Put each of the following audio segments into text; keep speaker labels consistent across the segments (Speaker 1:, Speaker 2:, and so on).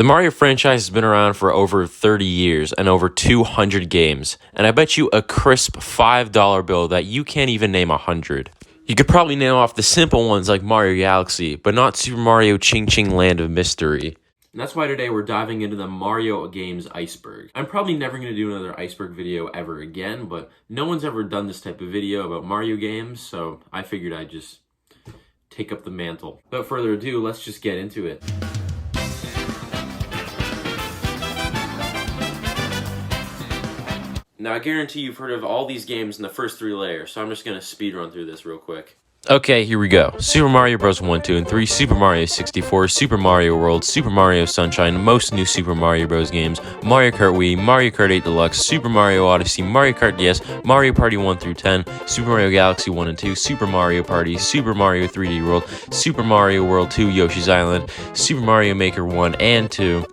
Speaker 1: The Mario franchise has been around for over 30 years and over 200 games, and I bet you a crisp $5 bill that you can't even name 100. You could probably name off the simple ones like Mario Galaxy, but not Super Mario Ching Ching Land of Mystery. And that's why today we're diving into the Mario games Iceberg. I'm probably never going to do another Iceberg video ever again, but no one's ever done this type of video about Mario games, so I figured I'd just take up the mantle. Without further ado, let's just get into it. Now, I guarantee you've heard of all these games in the first 3 layers, so I'm just going to speed run through this real quick. Okay, here we go. Super Mario Bros. 1, 2, and 3, Super Mario 64, Super Mario World, Super Mario Sunshine, most new Super Mario Bros. Games, Mario Kart Wii, Mario Kart 8 Deluxe, Super Mario Odyssey, Mario Kart DS, Mario Party 1 through 10, Super Mario Galaxy 1 and 2, Super Mario Party, Super Mario 3D World, Super Mario World 2, Yoshi's Island, Super Mario Maker 1 and 2,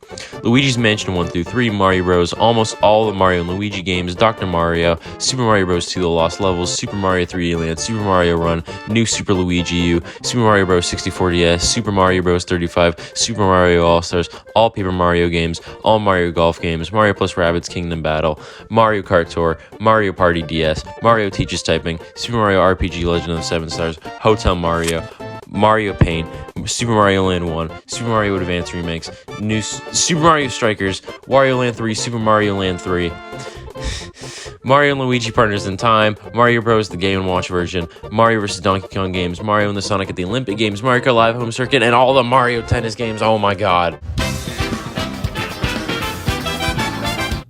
Speaker 1: Luigi's Mansion 1 through 3, Mario Bros., almost all the Mario and Luigi games, Dr. Mario, Super Mario Bros. 2 The Lost Levels, Super Mario 3D Land, Super Mario Run, New Super Luigi U, Super Mario Bros. 64 DS, Super Mario Bros. 35, Super Mario All-Stars, all Paper Mario games, all Mario Golf games, Mario plus Rabbids Kingdom Battle, Mario Kart Tour, Mario Party DS, Mario Teaches Typing, Super Mario RPG Legend of the 7 Stars, Hotel Mario, Mario Paint, Super Mario Land 1, Super Mario Advance Remakes, new Super Mario Strikers, Wario Land 3, Super Mario Land 3, Mario and Luigi Partners in Time, Mario Bros. The Game & Watch version, Mario vs. Donkey Kong games, Mario and the Sonic at the Olympic Games, Mario Kart Live Home Circuit, and all the Mario Tennis games. Oh my god.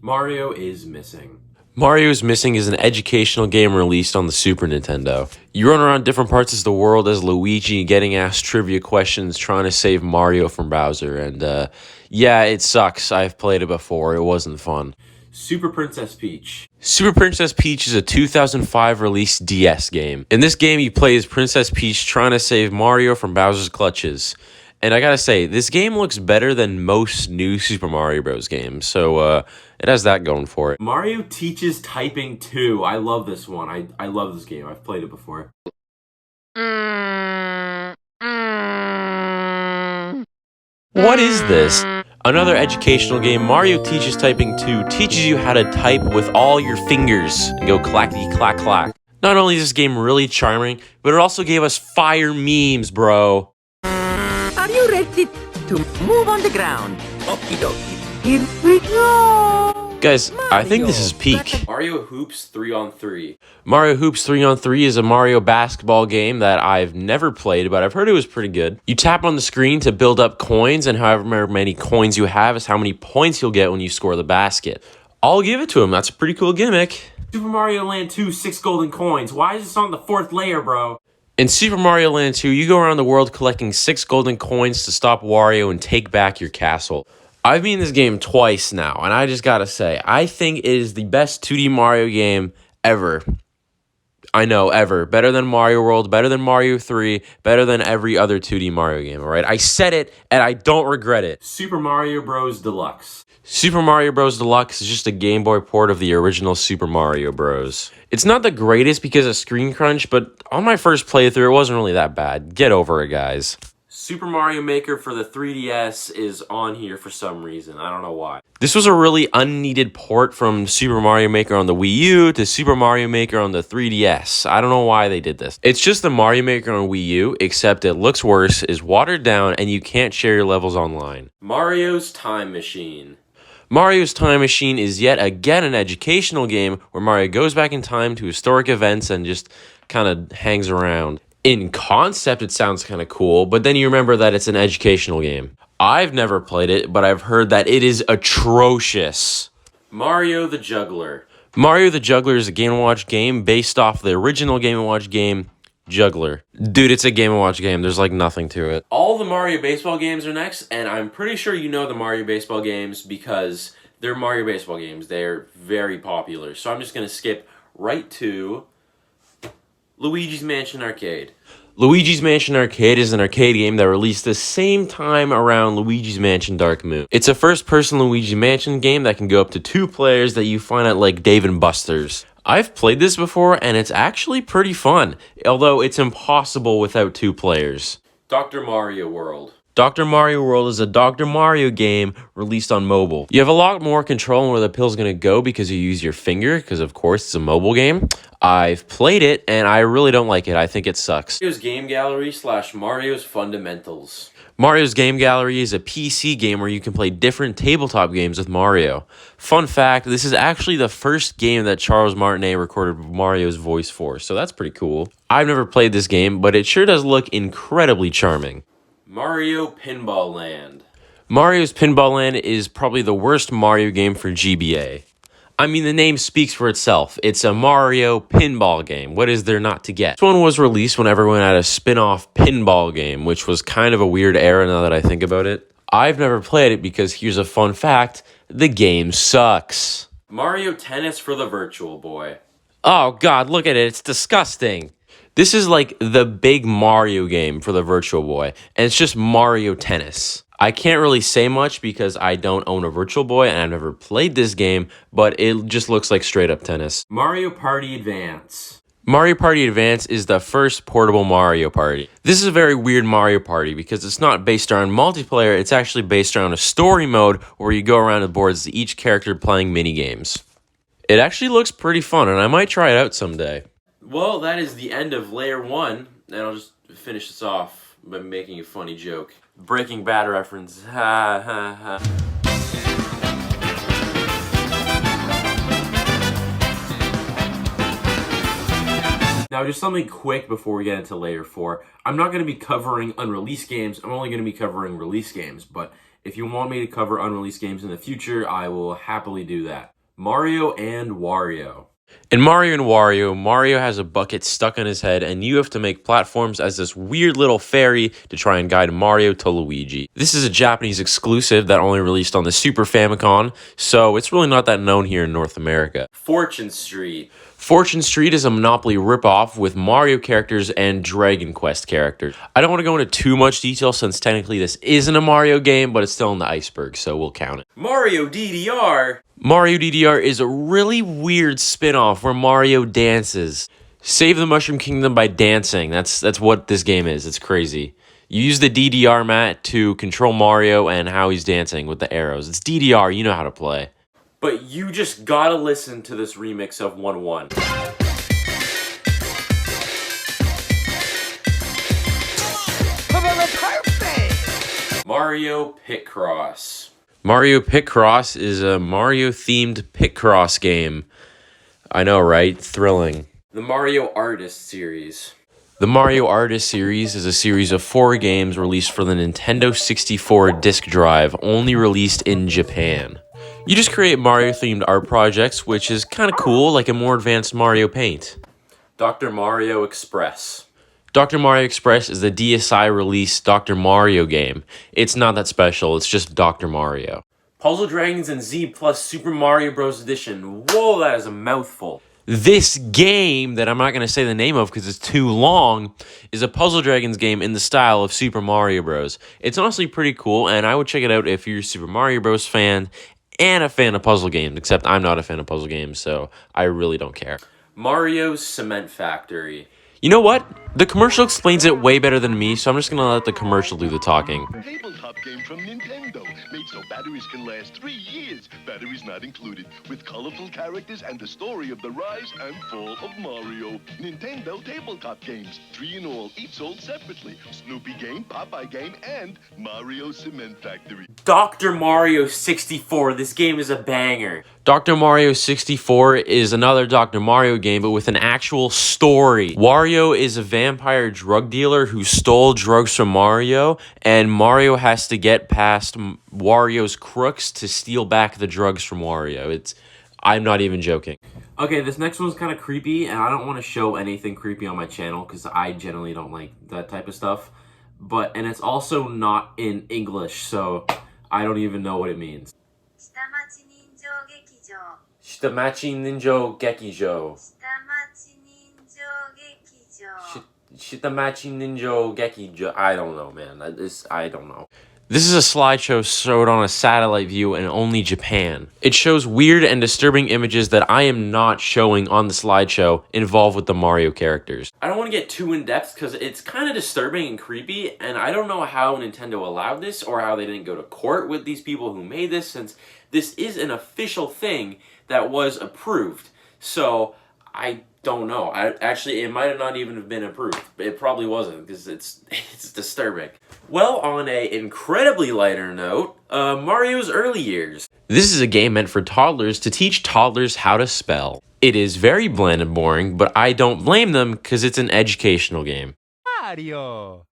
Speaker 1: Mario is Missing. Mario is Missing is an educational game released on the Super Nintendo. You run around different parts of the world as Luigi, getting asked trivia questions, trying to save Mario from Bowser, and yeah, it sucks. I've played it before. It wasn't fun. Super Princess Peach. Super Princess Peach is a 2005 released DS game. In this game, you play as Princess Peach trying to save Mario from Bowser's clutches. And I gotta say, this game looks better than most new Super Mario Bros. Games, so it has that going for it. Mario Teaches Typing 2. I love this one. I love this game. I've played it before. What is this? Another educational game, Mario Teaches Typing 2, teaches you how to type with all your fingers and go clackety clack clack. Not only is this game really charming, but it also gave us fire memes, bro.
Speaker 2: Are you ready to move on the ground? Okie dokie. Here we go.
Speaker 1: Guys, I think this is peak. Mario Hoops 3-on-3. Mario Hoops 3-on-3 is a Mario basketball game that I've never played, but I've heard it was pretty good. You tap on the screen to build up coins, and however many coins you have is how many points you'll get when you score the basket. I'll give it to him. That's a pretty cool gimmick. Super Mario Land 2, 6 golden coins. Why is this on the 4th layer, bro? In Super Mario Land 2, you go around the world collecting 6 golden coins to stop Wario and take back your castle. I've beaten this game twice now, and I just gotta say, I think it is the best 2D Mario game ever. I know, ever. Better than Mario World, better than Mario 3, better than every other 2D Mario game, alright? I said it, and I don't regret it. Super Mario Bros. Deluxe. Super Mario Bros. Deluxe is just a Game Boy port of the original Super Mario Bros. It's not the greatest because of screen crunch, but on my first playthrough, it wasn't really that bad. Get over it, guys. Super Mario Maker for the 3DS is on here for some reason. I don't know why. This was a really unneeded port from Super Mario Maker on the Wii U to Super Mario Maker on the 3DS. I don't know why they did this. It's just the Mario Maker on Wii U, except it looks worse, is watered down, and you can't share your levels online. Mario's Time Machine. Mario's Time Machine is yet again an educational game where Mario goes back in time to historic events and just kind of hangs around. In concept, it sounds kind of cool, but then you remember that it's an educational game. I've never played it, but I've heard that it is atrocious. Mario the Juggler. Mario the Juggler is a Game & Watch game based off the original Game & Watch game, Juggler. Dude, it's a Game & Watch game. There's like nothing to it. All the Mario baseball games are next, and I'm pretty sure you know the Mario baseball games because they're Mario baseball games. They're very popular. So I'm just going to skip right to Luigi's Mansion Arcade. Luigi's Mansion Arcade is an arcade game that released the same time around Luigi's Mansion Dark Moon. It's a first-person Luigi's Mansion game that can go up to 2 players that you find at like Dave & Buster's. I've played this before, and it's actually pretty fun, although it's impossible without 2 players. Dr. Mario World. Dr. Mario World is a Dr. Mario game released on mobile. You have a lot more control on where the pill's going to go because you use your finger, because of course it's a mobile game. I've played it and I really don't like it. I think it sucks.
Speaker 3: Mario's Game Gallery / Mario's Fundamentals.
Speaker 1: Mario's Game Gallery is a PC game where you can play different tabletop games with Mario. Fun fact, this is actually the first game that Charles Martinet recorded Mario's voice for, so that's pretty cool. I've never played this game, but it sure does look incredibly charming.
Speaker 3: Mario Pinball Land.
Speaker 1: Mario's Pinball Land is probably the worst Mario game for GBA. I mean, the name speaks for itself. It's a Mario pinball game. What is there not to get? This one was released when everyone had a spin-off pinball game, which was kind of a weird era now that I think about it. I've never played it because here's a fun fact, the game sucks.
Speaker 3: Mario Tennis for the Virtual Boy.
Speaker 1: Oh god, look at it, it's disgusting. This is like the big Mario game for the Virtual Boy, and it's just Mario Tennis. I can't really say much because I don't own a Virtual Boy and I've never played this game, but it just looks like straight up tennis.
Speaker 3: Mario Party Advance.
Speaker 1: Mario Party Advance is the first portable Mario Party. This is a very weird Mario Party because it's not based around multiplayer, it's actually based around a story mode where you go around the boards, each character playing mini games. It actually looks pretty fun and I might try it out someday.
Speaker 3: Well, that is the end of Layer 1, and I'll just finish this off by making a funny joke. Breaking Bad reference. Ha ha ha. Now, just something quick before we get into Layer 4. I'm not going to be covering unreleased games. I'm only going to be covering release games. But if you want me to cover unreleased games in the future, I will happily do that. Mario and Wario.
Speaker 1: In Mario and Wario, Mario has a bucket stuck on his head and you have to make platforms as this weird little fairy to try and guide Mario to Luigi. This is a Japanese exclusive that only released on the Super Famicom, so it's really not that known here in North America.
Speaker 3: Fortune Street.
Speaker 1: Fortune Street is a Monopoly ripoff with Mario characters and Dragon Quest characters. I don't want to go into too much detail since technically this isn't a Mario game, but it's still in the Iceberg, so we'll count it.
Speaker 3: Mario DDR.
Speaker 1: Mario DDR is a really weird spin-off where Mario dances. Save the Mushroom Kingdom by dancing. That's what this game is. It's crazy. You use the DDR mat to control Mario and how he's dancing with the arrows. It's DDR, you know how to play.
Speaker 3: But you just gotta listen to this remix of 1-1. Mario Picross.
Speaker 1: Mario Picross is a Mario-themed Picross game. I know, right? Thrilling.
Speaker 3: The Mario Artist series.
Speaker 1: The Mario Artist series is a series of 4 games released for the Nintendo 64 disk drive, only released in Japan. You just create Mario-themed art projects, which is kind of cool, like a more advanced Mario Paint.
Speaker 3: Dr. Mario Express.
Speaker 1: Dr. Mario Express is the DSi-released Dr. Mario game. It's not that special, it's just Dr. Mario.
Speaker 3: Puzzle Dragons and Z plus Super Mario Bros. Edition. Whoa, that is a mouthful.
Speaker 1: This game, that I'm not going to say the name of because it's too long, is a Puzzle Dragons game in the style of Super Mario Bros. It's honestly pretty cool, and I would check it out if you're a Super Mario Bros. Fan and a fan of puzzle games, except I'm not a fan of puzzle games, so I really don't care.
Speaker 3: Mario's Cement Factory.
Speaker 1: You know what? The commercial explains it way better than me, so I'm just going to let the commercial do the talking.
Speaker 4: Tabletop game from Nintendo, made so batteries can last 3 years, batteries not included, with colorful characters and the story of the rise and fall of Mario. Nintendo tabletop games, 3 in all, each sold separately. Snoopy game, Popeye game, and Mario Cement Factory.
Speaker 3: Dr. Mario 64. This game is a banger.
Speaker 1: Dr. Mario 64 is another Dr. Mario game, but with an actual story. Wario is a vampire drug dealer who stole drugs from Mario, and Mario has to get past Wario's crooks to steal back the drugs from Wario. I'm not even joking.
Speaker 3: Okay, this next one's kind of creepy, and I don't want to show anything creepy on my channel because I generally don't like that type of stuff. And it's also not in English, so I don't even know what it means. Shitamachi Ninja Gekijo. Shitamachi Ninja Gekijo. I don't know, man. I don't know.
Speaker 1: This is a slideshow showed on a satellite view in only Japan. It shows weird and disturbing images that I am not showing on the slideshow involved with the Mario characters.
Speaker 3: I don't want to get too in-depth because it's kind of disturbing and creepy, and I don't know how Nintendo allowed this or how they didn't go to court with these people who made this, since this is an official thing that was approved. So I don't know. Actually, it might have not even have been approved. It probably wasn't, because it's disturbing. Well, on a incredibly lighter note, Mario's early years.
Speaker 1: This is a game meant for toddlers to teach toddlers how to spell. It is very bland and boring, but I don't blame them because it's an educational game.
Speaker 5: Mario.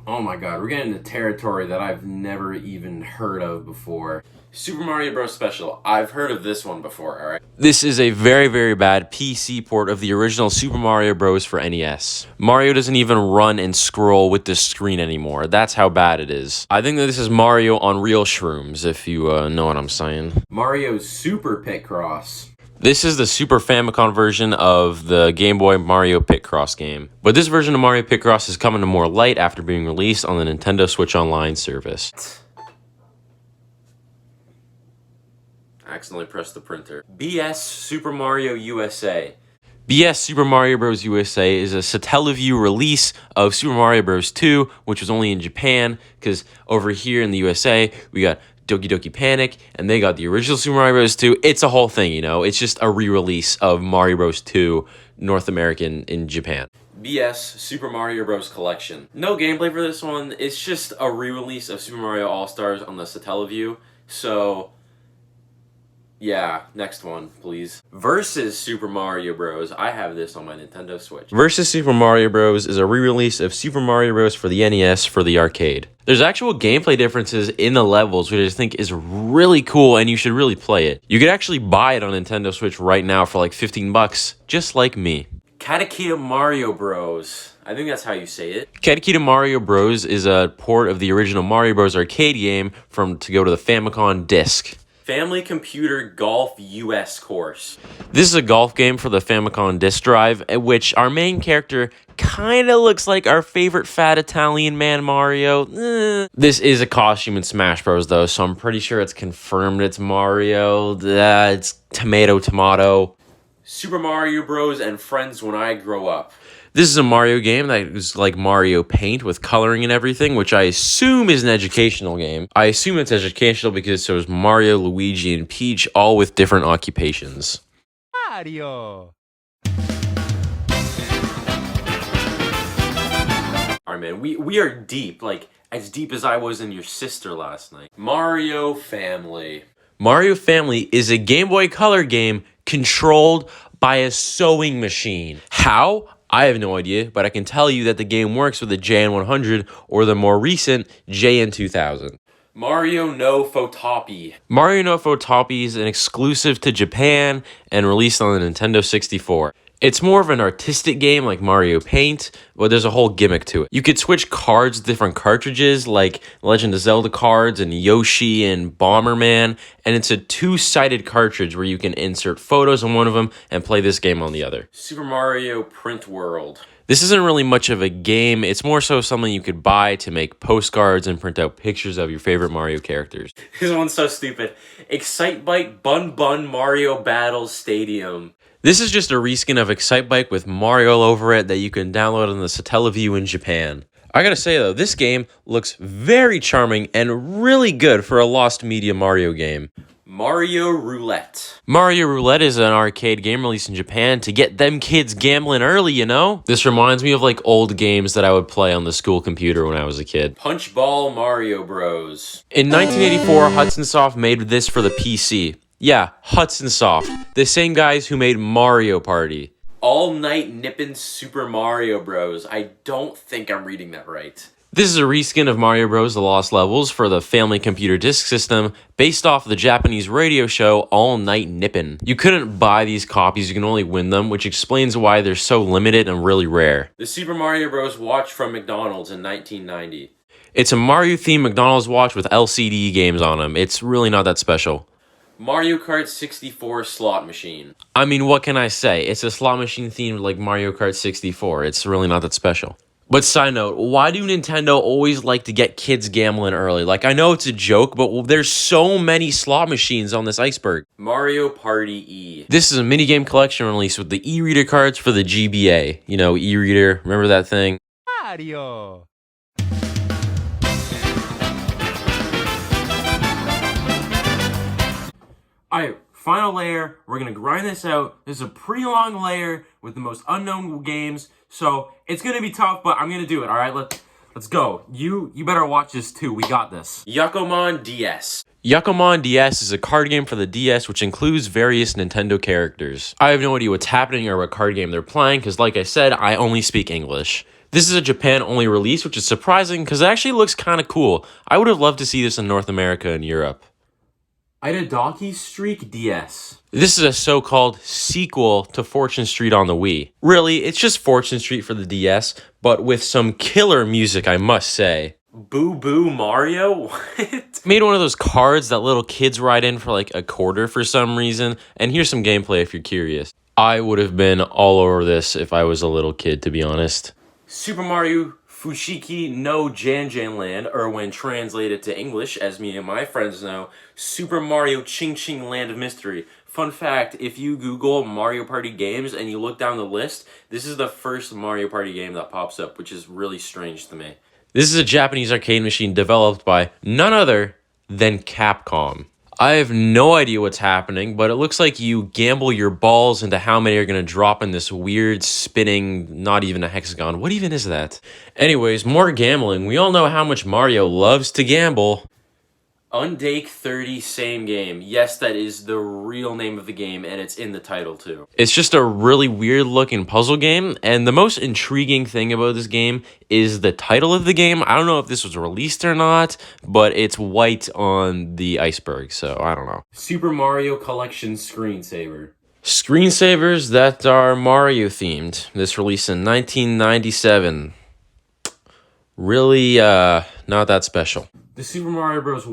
Speaker 3: Oh my god, we're getting into territory that I've never even heard of before. Super Mario Bros. Special. I've heard of this one before, alright?
Speaker 1: This is a very, very bad PC port of the original Super Mario Bros. For NES. Mario doesn't even run and scroll with the screen anymore. That's how bad it is. I think that this is Mario on real shrooms, if you know what I'm saying.
Speaker 3: Mario's Super Picross.
Speaker 1: This is the Super Famicom version of the Game Boy Mario Picross game. But this version of Mario Picross is coming to more light after being released on the Nintendo Switch Online service.
Speaker 3: I accidentally pressed the printer. BS Super Mario USA.
Speaker 1: BS Super Mario Bros. USA is a Satellaview release of Super Mario Bros. 2, which was only in Japan, because over here in the USA, we got Doki Doki Panic, and they got the original Super Mario Bros. 2. It's a whole thing, you know? It's just a re-release of Mario Bros. 2 North American in Japan.
Speaker 3: BS Super Mario Bros. Collection. No gameplay for this one. It's just a re-release of Super Mario All-Stars on the Satellaview. So, yeah, next one, please. Versus Super Mario Bros. I have this on my Nintendo Switch.
Speaker 1: Versus Super Mario Bros. Is a re-release of Super Mario Bros. For the NES for the arcade. There's actual gameplay differences in the levels, which I just think is really cool, and you should really play it. You could actually buy it on Nintendo Switch right now for like 15 bucks, just like me.
Speaker 3: Katakita Mario Bros. I think that's how you say it.
Speaker 1: Katakita Mario Bros. Is a port of the original Mario Bros. Arcade game to go to the Famicom disc.
Speaker 3: Family Computer Golf US course.
Speaker 1: This is a golf game for the Famicom disk drive, at which our main character kind of looks like our favorite fat Italian man Mario. This is a costume in Smash Bros. Though, so I'm pretty sure it's confirmed it's Mario. It's tomato.
Speaker 3: Super Mario Bros. And Friends When I Grow Up.
Speaker 1: This is a Mario game that is like Mario Paint with coloring and everything, which I assume is an educational game. I assume it's educational because it shows Mario, Luigi, and Peach all with different occupations.
Speaker 5: Mario.
Speaker 3: Alright, man, we are deep, like as deep as I was in your sister last night. Mario Family.
Speaker 1: Mario Family is a Game Boy Color game controlled by a sewing machine. How? I have no idea, but I can tell you that the game works with the JN100 or the more recent JN2000.
Speaker 3: Mario no Photopy.
Speaker 1: Mario no Photopy is an exclusive to Japan and released on the Nintendo 64. It's more of an artistic game like Mario Paint, but there's a whole gimmick to it. You could switch cards with different cartridges like Legend of Zelda cards and Yoshi and Bomberman, and it's a two-sided cartridge where you can insert photos on one of them and play this game on the other.
Speaker 3: Super Mario Print World.
Speaker 1: This isn't really much of a game, it's more so something you could buy to make postcards and print out pictures of your favorite Mario characters.
Speaker 3: This one's so stupid. Excitebike Bun Bun Mario Battles Stadium.
Speaker 1: This is just a reskin of Excitebike with Mario all over it that you can download on the Satellaview in Japan. I gotta say though, this game looks very charming and really good for a lost media Mario game.
Speaker 3: Mario Roulette.
Speaker 1: Mario Roulette is an arcade game released in Japan to get them kids gambling early, you know? This reminds me of like old games that I would play on the school computer when I was a kid.
Speaker 3: Punchball Mario Bros.
Speaker 1: In 1984, Hudson Soft made this for the PC. Yeah, Hudson Soft, the same guys who made Mario Party.
Speaker 3: All Night Nippin' Super Mario Bros. I don't think I'm reading that right.
Speaker 1: This is a reskin of Mario Bros. The Lost Levels for the Family Computer Disk System, based off the Japanese radio show All Night Nippin'. You couldn't buy these copies, you can only win them, which explains why they're so limited and really rare.
Speaker 3: The Super Mario Bros. Watch from McDonald's in 1990.
Speaker 1: It's a Mario-themed McDonald's watch with LCD games on them. It's really not that special. Mario Kart 64 slot machine. I mean, what can I say? It's a slot machine themed like Mario Kart 64. It's really not that special. But side note, why do Nintendo always like to get kids gambling early? Like, I know it's a joke, but there's so many slot machines on this Iceberg. Mario Party E. This is a minigame collection release with the e-reader cards for the GBA. You know, e-reader, remember that thing?
Speaker 5: Mario.
Speaker 3: Alright, final layer. We're gonna grind this out. This is a pretty long layer with the most unknown games, so it's gonna be tough, but I'm gonna do it. Alright, let's go. You better watch this too. We got this. Yakomon DS.
Speaker 1: Yakomon DS is a card game for the DS which includes various Nintendo characters. I have no idea what's happening or what card game they're playing because like I said, I only speak English. This is a Japan-only release, which is surprising because it actually looks kind of cool. I would have loved to see this in North America and Europe.
Speaker 3: Itadaki Streak DS.
Speaker 1: This is a so-called sequel to Fortune Street on the Wii. Really, it's just Fortune Street for the DS, but with some killer music, I must say.
Speaker 3: Boo Boo Mario? What?
Speaker 1: Made one of those cards that little kids ride in for like a quarter for some reason, and here's some gameplay if you're curious. I would have been all over this if I was a little kid, to be honest.
Speaker 3: Super Mario Fushigi no Janjan Land, or when translated to English, as me and my friends know, Super Mario Ching Ching Land of Mystery. Fun fact, if you Google Mario Party games and you look down the list, this is the first Mario Party game that pops up, which is really strange to me.
Speaker 1: This is a Japanese arcade machine developed by none other than Capcom. I have no idea what's happening, but it looks like you gamble your balls into how many are going to drop in this weird spinning, not even a hexagon. What even is that? Anyways, more gambling. We all know how much Mario loves to gamble.
Speaker 3: Undake 30 same game. Yes, that is the real name of the game, and it's in the title too.
Speaker 1: It's just a really weird looking puzzle game, and the most intriguing thing about this game is the title of the game. I don't know if this was released or not, but it's white on the Iceberg, so I don't know.
Speaker 3: Super Mario Collection Screensaver.
Speaker 1: Screensavers that are Mario themed. This released in 1997. Really, not that special.
Speaker 3: The Super Mario Bros.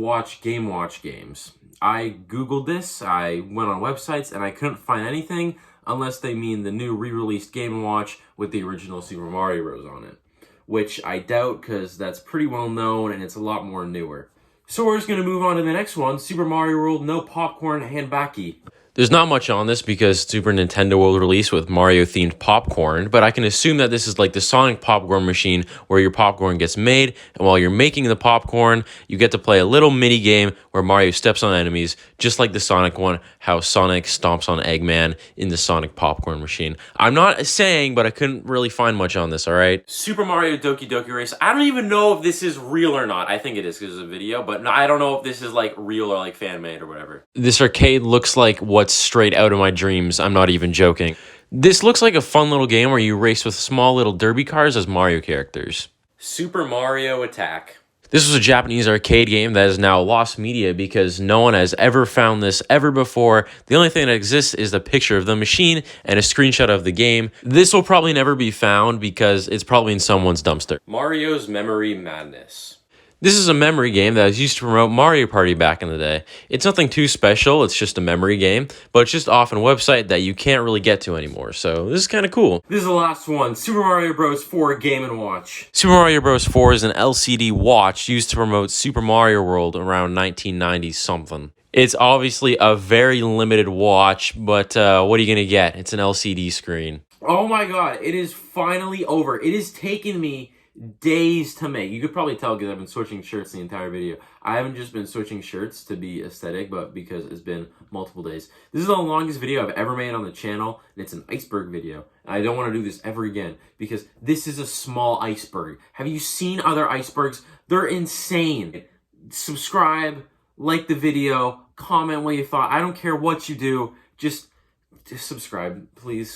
Speaker 3: Game Watch games. I googled this, I went on websites, and I couldn't find anything unless they mean the new re-released Game & Watch with the original Super Mario Bros. On it. Which I doubt, because that's pretty well known and it's a lot more newer. So we're just going to move on to the next one, Super Mario World No Popcorn Handbaki.
Speaker 1: There's not much on this because Super Nintendo will release with Mario-themed popcorn, but I can assume that this is like the Sonic popcorn machine where your popcorn gets made, and while you're making the popcorn, you get to play a little mini game where Mario steps on enemies, just like the Sonic one, how Sonic stomps on Eggman in the Sonic popcorn machine. I'm not saying, but I couldn't really find much on this, alright?
Speaker 3: Super Mario Doki Doki Race. I don't even know if this is real or not. I think it is because it's a video, but no, I don't know if this is like real or like fan-made or whatever.
Speaker 1: This arcade looks like what's straight out of my dreams. I'm not even joking. This looks like a fun little game where you race with small little derby cars as Mario characters.
Speaker 3: Super Mario Attack.
Speaker 1: This was a Japanese arcade game that is now lost media because no one has ever found this ever before. The only thing that exists is the picture of the machine and a screenshot of the game. This will probably never be found because it's probably in someone's dumpster.
Speaker 3: Mario's Memory Madness.
Speaker 1: This is a memory game that was used to promote Mario Party back in the day. It's nothing too special, it's just a memory game, but it's just off on a website that you can't really get to anymore, so this is kind of cool.
Speaker 3: This is the last one, Super Mario Bros. 4 Game & Watch.
Speaker 1: Super Mario Bros. 4 is an LCD watch used to promote Super Mario World around 1990-something. It's obviously a very limited watch, but what are you going to get? It's an LCD screen.
Speaker 3: Oh my god, it is finally over. It has taken me days to make. You could probably tell because I've been switching shirts the entire video. I haven't just been switching shirts to be aesthetic, but because it's been multiple days. This is the longest video I've ever made on the channel, and it's an iceberg video. And I don't want to do this ever again because this is a small iceberg. Have you seen other icebergs? They're insane. Subscribe, like the video, comment what you thought. I don't care what you do. Just subscribe, please.